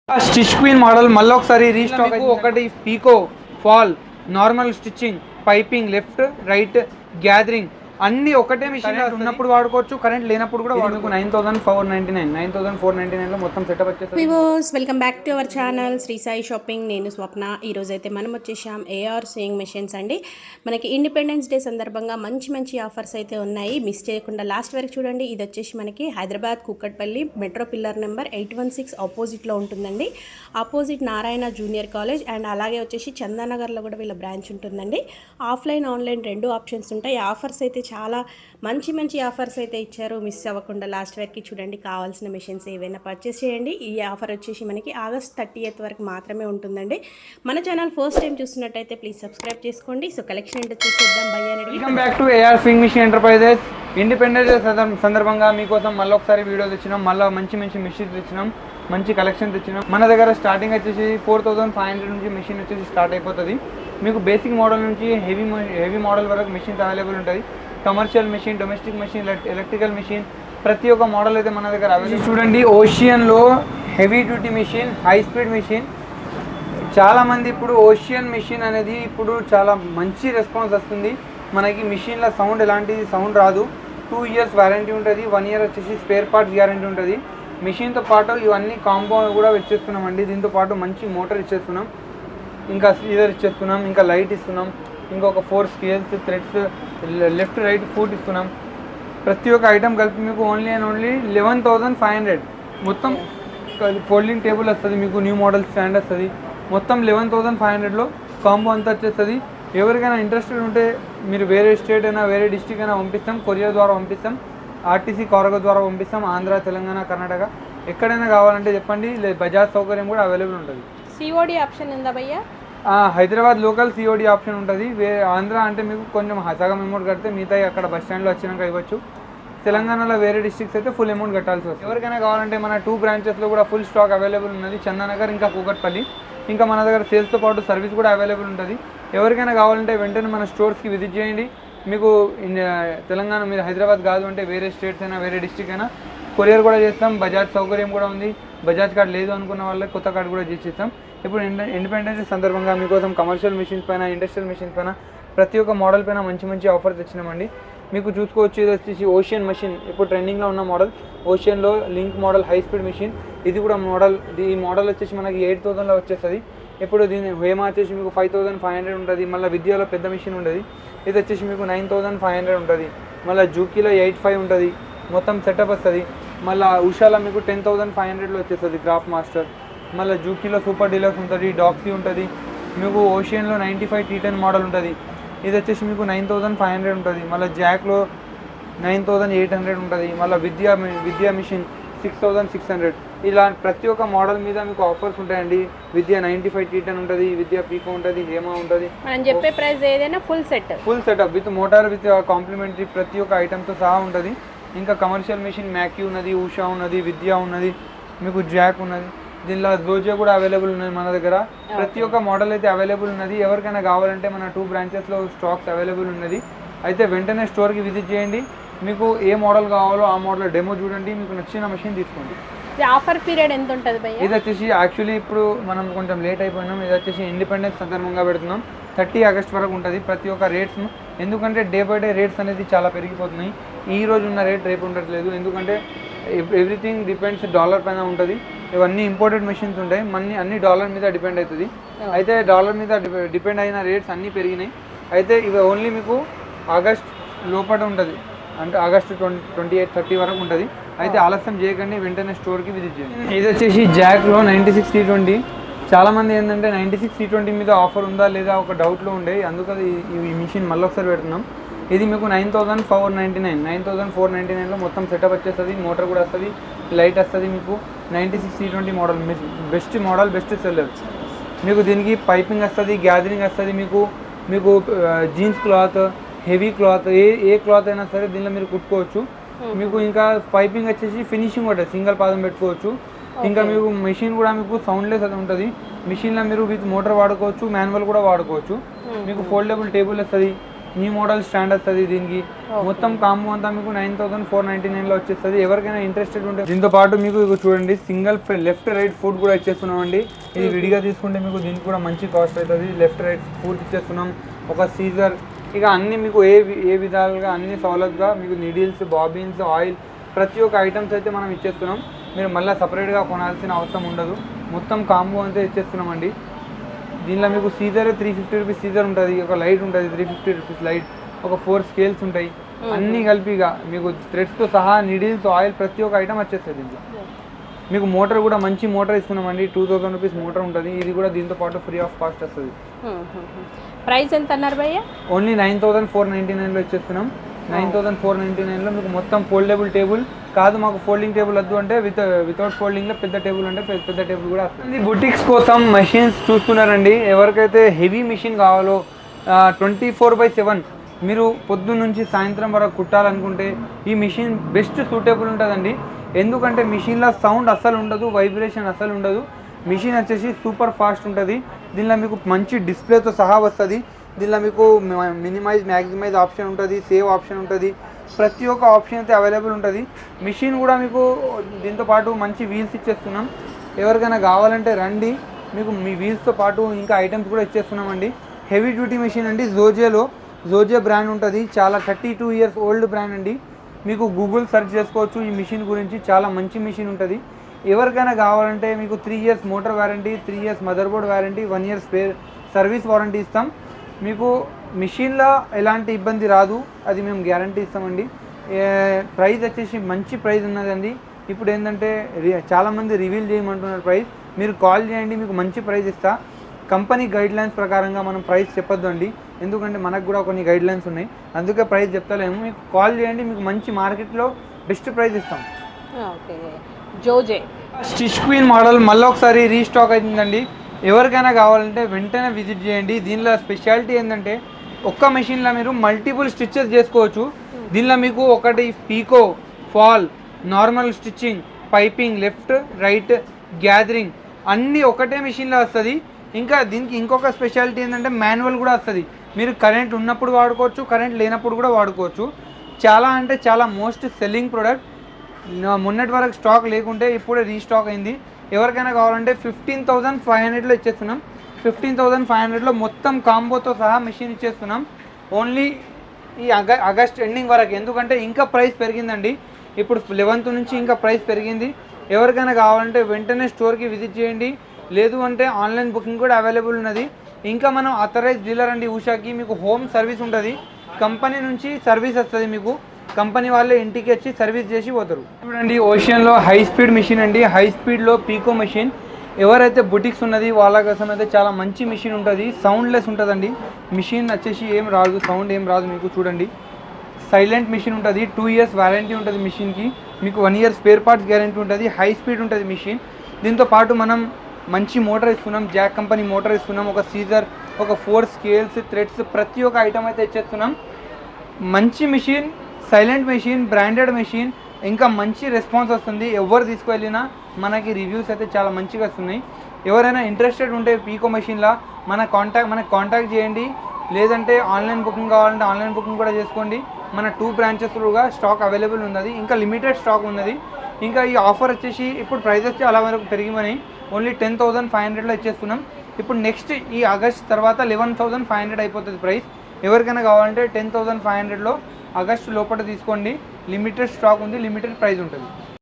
Stitch queen model మళ్ళీ ఒకసారి restock ఒకటి pico fall normal stitching piping left right gathering అన్ని ఒకటే మిషన్ ఉన్నప్పుడు వాడుకోవచ్చు కరెంట్ లేనప్పుడు కూడా వాడుకో 9499 లో మొత్తం సెటప్ వచ్చేస్తుంది. Viewers welcome back to our channel Shri Sai shopping. నేను స్వప్న. ఈరోజు అయితే మనం వచ్చేసాం ఏఆర్ స్వింగ్ మెషిన్స్ అండి. మనకి ఇండిపెండెన్స్ డే సందర్భంగా మంచి మంచి ఆఫర్స్ అయితే ఉన్నాయి. మిస్ చేయకుండా లాస్ట్ వరకు చూడండి. ఇది వచ్చేసి మనకి Hyderabad Kukatpally metro pillar number 816 ఆపోజిట్లో ఉంటుందండి. Opposite Narayana junior college and అలాగే వచ్చేసి చందానగర్లో కూడా వీళ్ళ బ్రాంచ్ ఉంటుందండి. ఆఫ్లైన్ ఆన్లైన్ రెండు ఆప్షన్స్ ఉంటాయి. ఆఫర్స్ అయితే చాలా మంచి మంచి ఆఫర్స్ అయితే ఇచ్చారు. మిస్ అవ్వకుండా లాస్ట్ వరకు చూడండి. కావాల్సిన మెషిన్స్ ఏవైనా పర్చేస్ చేయండి. ఈ ఆఫర్ వచ్చేసి మనకి ఆగస్ట్ 30th వరకు మాత్రమే ఉంటుందండి. మన ఛానల్ ఫస్ట్ టైం చూస్తున్నట్టయితే ప్లీజ్ సబ్స్క్రైబ్ చేసుకోండి. సో కలెక్షన్ ఏంటో చూసేద్దాం. Welcome back to AR sewing machine enterprises. Independence day సందర్భంగా మీకోసం మళ్ళీ ఒకసారి వీడియో తెచ్చినాం. మళ్ళీ మంచి మంచి మిషన్స్ తెచ్చినాం, మంచి కలెక్షన్ తెచ్చినాం. మన దగ్గర స్టార్టింగ్ వచ్చేసి 4500 నుంచి మిషన్ వచ్చేసి స్టార్ట్ అయిపోతుంది. మీకు బేసిక్ మోడల్ నుంచి హెవీ మోడల్ వరకు మిషన్స్ అవైలబుల్ ఉంటుంది. Commercial machine, domestic machine, electrical machine, ప్రతి ఒక్క మోడల్ అయితే మన దగ్గర అవైలబుల్. చూడండి, ఓషియన్లో heavy duty machine, high speed machine. చాలామంది ఇప్పుడు ఓషియన్ మిషన్ అనేది ఇప్పుడు చాలా మంచి రెస్పాన్స్ వస్తుంది. మనకి మిషన్లో సౌండ్ ఎలాంటి సౌండ్ రాదు. 2 years వారంటీ ఉంటుంది. 1 year వచ్చేసి స్పేర్ పార్ట్స్ గ్యారంటీ ఉంటుంది. మిషన్తో పాటు ఇవన్నీ కాంపౌండ్ కూడా ఇచ్చేస్తున్నామండి. దీంతో పాటు మంచి మోటార్ ఇచ్చేస్తున్నాం, ఇంకా సీజర్ ఇచ్చేస్తున్నాం, ఇంకా లైట్ ఇస్తున్నాం, ఇంకొక 4 scales, threads, left right foot ఇస్తున్నాం. ప్రతి ఒక్క ఐటమ్ కలిపి మీకు ఓన్లీ 11,500. మొత్తం ఫోల్డింగ్ టేబుల్ వస్తుంది, మీకు న్యూ మోడల్ స్టాండ్ వస్తుంది. మొత్తం 11,500లో కాంబో అంతా వచ్చేస్తుంది. ఎవరికైనా ఇంట్రెస్టెడ్ ఉంటే మీరు వేరే స్టేట్ అయినా వేరే డిస్ట్రిక్ట్ అయినా పంపిస్తాం. కొరియర్ ద్వారా పంపిస్తాం, ఆర్టీసీ కార్గో ద్వారా పంపిస్తాం. ఆంధ్ర, తెలంగాణ, కర్ణాటక ఎక్కడైనా కావాలంటే చెప్పండి. బజాజ్ సౌకర్యం కూడా అవైలబుల్ ఉంటుంది. సిఓడి ఆప్షన్ ఉందా భయ్యా? హైదరాబాద్ లోకల్ సిఓడి ఆప్షన్ ఉంటుంది. ఆంధ్ర అంటే మీకు కొంచెం సగం అమౌంట్ కడితే మిగతా అక్కడ బస్ స్టాండ్లో వచ్చినాక ఇవ్వచ్చు. తెలంగాణలో వేరే డిస్ట్రిక్ట్స్ అయితే ఫుల్ అమౌంట్ కట్టాల్సి వస్తుంది. ఎవరికైనా కావాలంటే మన 2 బ్రాంచెస్లో కూడా ఫుల్ స్టాక్ అవైలబుల్ ఉన్నది. చందానగర్ ఇంకా కూకట్పల్లి. ఇంకా మన దగ్గర సేల్స్తో పాటు సర్వీస్ కూడా అవైలబుల్ ఉంటుంది. ఎవరికైనా కావాలంటే వెంటనే మన స్టోర్స్కి విజిట్ చేయండి. మీకు తెలంగాణ, మీరు హైదరాబాద్ కాదు అంటే వేరే స్టేట్స్ అయినా వేరే డిస్ట్రిక్ట్ అయినా కొరియర్ కూడా చేస్తాం. బజాజ్ సౌకర్యం కూడా ఉంది. బజాజ్ కార్డ్ లేదు అనుకున్న వాళ్ళకి కొత్త కార్డు కూడా చేసిస్తాం. ఇప్పుడు ఇండిపెండెన్స్ సందర్భంగా మీకోసం కమర్షియల్ మిషన్స్ పైన, ఇండస్ట్రియల్ మిషన్స్ పైన ప్రతి ఒక్క మోడల్ పైన మంచి మంచి ఆఫర్ తెచ్చినామండి. మీకు చూసుకోవచ్చు, ఇది వచ్చేసి ఓషియన్ మిషన్, ఇప్పుడు ట్రెండింగ్లో ఉన్న మోడల్. ఓషియన్లో link model high speed machine. ఇది కూడా మోడల్. ఈ మోడల్ వచ్చేసి మనకి 8,000లో వచ్చేస్తుంది. ఇప్పుడు దీని హేమా వచ్చేసి మీకు 5,500 ఉంటుంది. మళ్ళీ విద్యలో పెద్ద మిషన్ ఉంటుంది. ఇది వచ్చేసి మీకు 9,500 ఉంటుంది. మళ్ళీ జూకీలో 85 ఉంటుంది. మొత్తం సెటప్ వస్తుంది. మళ్ళీ ఉషాలో మీకు 10,500లో వచ్చేస్తుంది గ్రాఫ్ మాస్టర్. మళ్ళీ జూకీలో సూపర్ డీలక్స్ ఉంటుంది, డాక్సీ ఉంటుంది. మీకు ఓషియన్లో 95 T10 మోడల్ ఉంటుంది. ఇది వచ్చేసి మీకు 9,500 ఉంటుంది. మళ్ళీ జాక్లో 9,800 ఉంటుంది. మళ్ళీ విద్యా మిషన్ 6,600. ఇలా ప్రతి ఒక్క మోడల్ మీద మీకు ఆఫర్స్ ఉంటాయండి. విద్య 95 T10 ఉంటుంది, విద్య పీకో ఉంటుంది, హేమా ఉంటుంది. మనం చెప్పే ప్రైస్ ఏదైనా full setup with motor with complimentary ప్రతి ఒక్క ఐటమ్తో సహా ఉంటుంది. ఇంకా కమర్షియల్ మిషన్ మ్యాక్యూ ఉన్నది, ఉషా ఉన్నది, విద్య ఉన్నది, మీకు జాక్ ఉన్నది. దీనిలో జోజో కూడా అవైలబుల్ ఉన్నది మన దగ్గర. ప్రతి ఒక్క మోడల్ అయితే అవైలబుల్ ఉన్నది. ఎవరికైనా కావాలంటే మన 2 బ్రాంచెస్లో స్టాక్స్ అవైలబుల్ ఉన్నది. అయితే వెంటనే స్టోర్కి విజిట్ చేయండి. మీకు ఏ మోడల్ కావాలో ఆ మోడల్ డెమో చూడండి, మీకు నచ్చిన మెషిన్ తీసుకోండి. ఆఫర్ పీరియడ్ ఎంత ఉంటుంది భయ్యా? ఇది వచ్చేసి యాక్చువల్లీ ఇప్పుడు మనం కొంచెం లేట్ అయిపోయినాం. ఇది వచ్చేసి ఇండిపెండెన్స్ సందర్భంగా పెడుతున్నాం. 30 ఆగస్ట్ వరకు ఉంటుంది. ప్రతి ఒక్క రేట్స్, ఎందుకంటే డే బై డే రేట్స్ అనేది చాలా పెరిగిపోతున్నాయి. ఈ రోజు ఉన్న రేట్ రేపు ఉండట్లేదు. ఎందుకంటే ఎవ్రీథింగ్ డిపెండ్స్ డాలర్ పైన ఉంటుంది. ఇవన్నీ ఇంపోర్టెడ్ మెషిన్స్ ఉంటాయి. అన్ని డాలర్ మీద డిపెండ్ అవుతుంది. అయితే డాలర్ మీద డిపెండ్ అయిన రేట్స్ అన్నీ పెరిగినాయి. అయితే ఇవి ఓన్లీ మీకు ఆగస్ట్ లోపల ఉంటుంది. అంటే ఆగస్టు 28, 30 వరకు ఉంటుంది. అయితే ఆలస్యం చేయకండి, వెంటనే స్టోర్కి విజిట్ చేయండి. ఇది వచ్చేసి జాక్లో 96 T20. చాలామంది ఏంటంటే 96 T20 మీద ఆఫర్ ఉందా లేదా ఒక డౌట్లో ఉండే, అందుకని ఈ మిషన్ మళ్ళీ ఒకసారి పెడుతున్నాం. ఇది మీకు 9,499లో మొత్తం సెటప్ వచ్చేస్తుంది. మోటార్ కూడా వస్తుంది, లైట్ వస్తుంది. మీకు 96 T20 model best model, best seller. మీకు దీనికి పైపింగ్ వస్తుంది, గ్యాదరింగ్ వస్తుంది. మీకు జీన్స్ క్లాత్, హెవీ క్లాత్, ఏ క్లాత్ అయినా సరే దీనిలో మీరు కుట్టుకోవచ్చు. మీకు ఇంకా పైపింగ్ వచ్చేసి ఫినిషింగ్ కూడా సింగిల్ పాదం పెట్టుకోవచ్చు. ఇంకా మీకు మెషిన్ కూడా మీకు సౌండ్లెస్ అది ఉంటుంది. మిషన్లో మీరు విత్ మోటార్ వాడుకోవచ్చు, మాన్యువల్ కూడా వాడుకోవచ్చు. మీకు ఫోల్డబుల్ టేబుల్ వస్తుంది. న్యూ మోడల్ స్టాండ్ వస్తుంది దీనికి. మొత్తం కాంబో అంతా మీకు 9499లో వచ్చేస్తుంది. ఎవరికైనా ఇంట్రెస్టెడ్ ఉంటే దీంతో పాటు మీకు ఇక చూడండి సింగిల్ లెఫ్ట్ రైట్ ఫుడ్ కూడా ఇచ్చేస్తున్నామండి. ఇది విడిగా తీసుకుంటే మీకు దీనికి కూడా మంచి కాస్ట్ అవుతుంది. లెఫ్ట్ రైట్ ఫుడ్ ఇచ్చేస్తున్నాం, ఒక సీజర్, ఇక అన్ని మీకు ఏ విధాలుగా అన్ని సౌలభ్యంగా మీకు నీడిల్స్, బాబిన్స్, ఆయిల్ ప్రతి ఒక్క ఐటమ్స్ అయితే మనం ఇచ్చేస్తున్నాం. మీరు మళ్ళీ సపరేట్గా కొనాల్సిన అవసరం ఉండదు. మొత్తం కాంబో అంతా ఇచ్చేస్తున్నామండి. దీనిలో మీకు సీజర్ 350 రూపీస్ సీజర్ ఉంటుంది, ఒక లైట్ ఉంటుంది 350 రూపీస్ లైట్, ఒక 4 స్కేల్స్ ఉంటాయి, అన్నీ కలిపిగా మీకు థ్రెడ్స్తో సహా నీడిల్స్, ఆయిల్ ప్రతి ఒక్క ఐటమ్ వచ్చేస్తుంది. దీంట్లో మీకు మోటార్ కూడా మంచి మోటార్ ఇస్తున్నామండి. 2000 రూపీస్ మోటార్ ఉంటుంది. ఇది కూడా దీంతో పాటు ఫ్రీ ఆఫ్ కాస్ట్ వస్తుంది. ప్రైస్ ఎంత అన్నారు భయ్య? ఓన్లీ 9499లో ఇచ్చేస్తున్నాం. 9499లో మీకు మొత్తం ఫోల్డబుల్ టేబుల్ కాదు, మాకు ఫోల్డింగ్ టేబుల్ వద్దు అంటే వితౌట్ ఫోల్డింగ్లో పెద్ద టేబుల్ అంటే పెద్ద టేబుల్ కూడా వస్తుంది. బుటిక్స్ కోసం మెషిన్స్ చూస్తున్నారండి. ఎవరికైతే హెవీ మిషన్ కావాలో 24/7 మీరు పొద్దున్న నుంచి సాయంత్రం వరకు కుట్టాలనుకుంటే ఈ మిషన్ బెస్ట్ సూటబుల్ ఉంటుందండి. ఎందుకంటే మిషన్లో సౌండ్ అస్సలు ఉండదు, వైబ్రేషన్ అస్సలు ఉండదు. మిషన్ వచ్చేసి సూపర్ ఫాస్ట్ ఉంటుంది. దీనిలో మీకు మంచి డిస్ప్లేతో సహా వస్తుంది. దీనిలో మీకు మినిమైజ్, మ్యాక్సిమైజ్ ఆప్షన్ ఉంటుంది, సేవ్ ఆప్షన్ ఉంటుంది, ప్రతి ఒక్క ఆప్షన్ అయితే అవైలబుల్ ఉంటుంది. మిషన్ కూడా మీకు దీంతో పాటు మంచి వీల్స్ ఇచ్చేస్తున్నాం. ఎవరికైనా కావాలంటే రండి, మీకు మీ వీల్స్తో పాటు ఇంకా ఐటమ్స్ కూడా ఇచ్చేస్తున్నామండి. హెవీ డ్యూటీ మిషన్ అండి. జోజియా బ్రాండ్ ఉంటుంది, చాలా 32 ఇయర్స్ ఓల్డ్ బ్రాండ్ అండి. మీకు గూగుల్ సెర్చ్ చేసుకోవచ్చు ఈ మిషన్ గురించి, చాలా మంచి మిషన్ ఉంటుంది. ఎవరికైనా కావాలంటే మీకు 3 years motor warranty, 3 years mother board warranty, 1 year spare service warranty ఇస్తాం. మీకు మిషన్లో ఎలాంటి ఇబ్బంది రాదు, అది మేము గ్యారంటీ ఇస్తామండి. ప్రైస్ వచ్చేసి మంచి ప్రైస్ ఉన్నదండి. ఇప్పుడు ఏంటంటే చాలామంది రివీల్ చేయమంటున్నారు ప్రైస్. మీరు కాల్ చేయండి, మీకు మంచి ప్రైస్ ఇస్తా. కంపెనీ గైడ్లైన్స్ ప్రకారంగా మనం ప్రైస్ చెప్పొద్దు అండి, ఎందుకంటే మనకు కూడా కొన్ని గైడ్లైన్స్ ఉన్నాయి, అందుకే ప్రైస్ చెప్తలేము. మీకు కాల్ చేయండి, మీకు మంచి మార్కెట్లో బెస్ట్ ప్రైస్ ఇస్తాం. ఓకే, జోజే స్టిచ్ క్వీన్ మోడల్ మళ్ళీ ఒకసారి రీస్టాక్ అవుతుందండి. ఎవరికైనా కావాలంటే వెంటనే విజిట్ చేయండి. దీనిలో స్పెషాలిటీ ఏంటంటే ఒక్క మెషిన్లో మీరు మల్టిపుల్ స్టిచ్చెస్ చేసుకోవచ్చు. దీనిలో మీకు ఒకటి pico, fall, normal stitching, piping, left right, gathering అన్నీ ఒకటే మెషిన్లో వస్తుంది. ఇంకా దీనికి ఇంకొక స్పెషాలిటీ ఏంటంటే మాన్యువల్ కూడా వస్తుంది. మీరు కరెంట్ ఉన్నప్పుడు వాడుకోవచ్చు, కరెంట్ లేనప్పుడు కూడా వాడుకోవచ్చు. చాలా అంటే చాలా మోస్ట్ సెల్లింగ్ ప్రోడక్ట్. మొన్నటి వరకు స్టాక్ లేకుంటే ఇప్పుడే రీస్టాక్ అయింది. ఎవరికైనా కావాలంటే 15,500లో ఇచ్చేస్తున్నాం. 15,500లో మొత్తం కాంబోతో సహా మెషిన్ ఇచ్చేస్తున్నాం. ఓన్లీ ఈ ఆగస్ట్ ఎండింగ్ వరకు, ఎందుకంటే ఇంకా ప్రైస్ పెరిగిందండి. ఇప్పుడు 11th నుంచి ఇంకా ప్రైస్ పెరిగింది. ఎవరికైనా కావాలంటే వెంటనే స్టోర్కి విజిట్ చేయండి, లేదు అంటే ఆన్లైన్ బుకింగ్ కూడా అవైలబుల్ ఉన్నది. ఇంకా మనం అథరైజ్ డీలర్ అండి ఉషాకి. మీకు హోమ్ సర్వీస్ ఉంటుంది, కంపెనీ నుంచి సర్వీస్ వస్తుంది. మీకు కంపెనీ వాళ్ళే ఇంటికి వచ్చి సర్వీస్ చేసి పోతారు. చూడండి ఓషియన్లో హై స్పీడ్ మిషన్ అండి, హై స్పీడ్లో పీకో మెషిన్. ఎవరైతే బుటిక్స్ ఉన్నది వాళ్ళ కోసం అయితే చాలా మంచి మిషన్ ఉంటుంది. సౌండ్లెస్ ఉంటుందండి మిషన్, వచ్చేసి ఏం రాదు, సౌండ్ ఏం రాదు. మీకు చూడండి సైలెంట్ మిషన్ ఉంటుంది. 2 ఇయర్స్ వారంటీ ఉంటుంది మిషన్కి. మీకు 1 ఇయర్ స్పేర్ పార్ట్స్ గ్యారంటీ ఉంటుంది. హై స్పీడ్ ఉంటుంది మిషన్. దీంతో పాటు మనం మంచి మోటార్ ఇస్తున్నాం, జాక్ కంపెనీ మోటార్ ఇస్తున్నాం, ఒక సీజర్, ఒక 4 స్కేల్స్, థ్రెడ్స్, ప్రతి ఒక్క ఐటమ్ అయితే ఇచ్చేస్తున్నాం. మంచి machine, silent machine, branded machine, ఇంకా మంచి రెస్పాన్స్ వస్తుంది. ఎవరు తీసుకువెళ్ళినా మనకి రివ్యూస్ అయితే చాలా మంచిగా వస్తున్నాయి. ఎవరైనా ఇంట్రెస్టెడ్ ఉంటే పీకో మెషిన్లో మనకు కాంటాక్ట్ చేయండి, లేదంటే ఆన్లైన్ బుకింగ్ కావాలంటే ఆన్లైన్ బుకింగ్ కూడా చేసుకోండి. మన 2 బ్రాంచెస్లుగా స్టాక్ అవైలబుల్ ఉన్నది, ఇంకా లిమిటెడ్ స్టాక్ ఉన్నది. ఇంకా ఈ ఆఫర్ వచ్చేసి ఇప్పుడు ప్రైజెస్ చాలా వరకు పెరిగిమని ఓన్లీ 10,500లో ఇచ్చేస్తున్నాం. ఇప్పుడు నెక్స్ట్ ఈ ఆగస్ట్ తర్వాత 11,500 అయిపోతుంది ప్రైస్. ఎవరికైనా కావాలంటే 10,500లో ఆగస్టు లోపల తీసుకోండి. లిమిటెడ్ స్టాక్ ఉంది, లిమిటెడ్ ప్రైస్ ఉంటుంది.